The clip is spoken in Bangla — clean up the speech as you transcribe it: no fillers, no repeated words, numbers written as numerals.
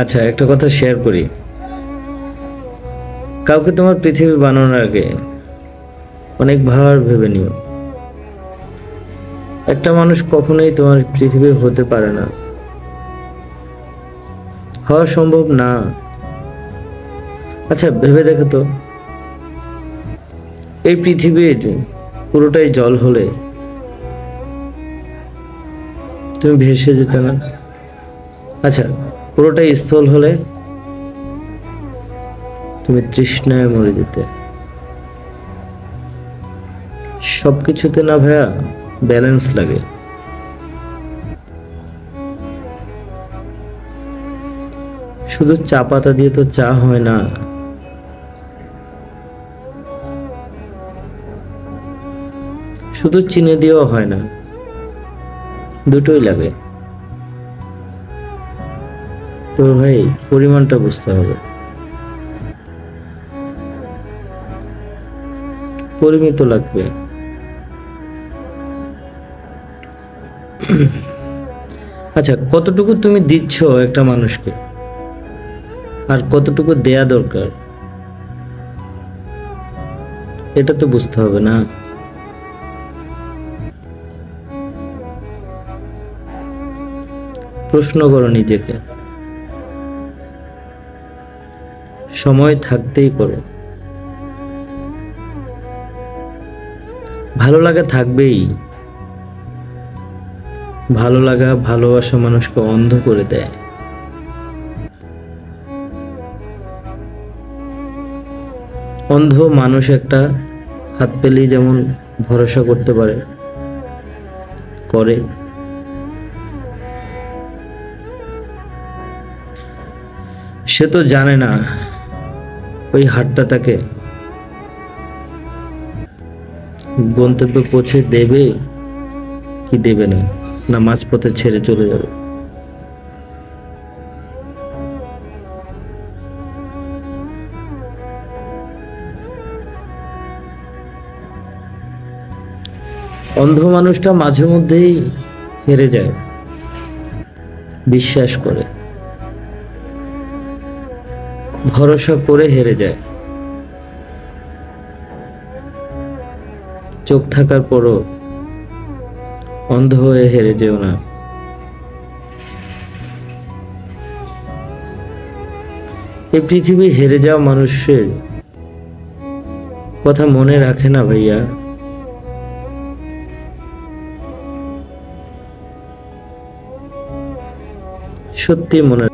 আচ্ছা, একটা কথা শেয়ার করি। কাউকে তোমার পৃথিবী বানানোর আগে অনেকবার ভেবে নিও। একটা মানুষ কখনোই তোমার পৃথিবী হতে পারে না, হওয়া সম্ভব না। আচ্ছা, ভেবে দেখো তো, এই পৃথিবীর পুরোটাই জল হলে তুমি ভেসে যেতে না? আচ্ছা, পুরোটাই স্থল হলে তুমি তৃষ্ণায় মরে যেতে। সবকিছুতে না ভাইয়া ব্যালেন্স লাগে। শুধু চা পাতা দিয়ে তো চা হয় না, শুধু চিনি দিয়েও হয় না, দুটোই লাগে। তো ভাই, পরিমাণটা বুঝতে হবে, পরিমিত লাগবে। আচ্ছা, কতটুকু তুমি দিচ্ছ একটা মানুষকে, আর কতটুকু দেয়া দরকার, এটা তো বুঝতে হবে না? প্রশ্ন করো নিজেকে, সময় থাকতেই করো। ভালো লাগা থাকবেই। ভালো লাগা, ভালোবাসা মানুষকে অন্ধ করে দেয়। অন্ধ মানুষ একটা হাত পেলেই যেমন ভরসা করতে পারে, করে। সে তো জানে না ওই হাতটা তাকে গন্তব্যে পৌঁছে দেবে কি দেবে না, না মাঝপথে ছেড়ে চলে যাবে। অন্ধ মানুষটা মাঝে মধ্যেই হেরে যায়, বিশ্বাস করে, ভরসা করে হেরে যায়। চোখ থাকার পরও অন্ধ হয়ে হেরে যেও না। এই পৃথিবী হেরে যাওয়া মানুষের কথা মনে রাখে না ভাইয়া, সত্যি মনে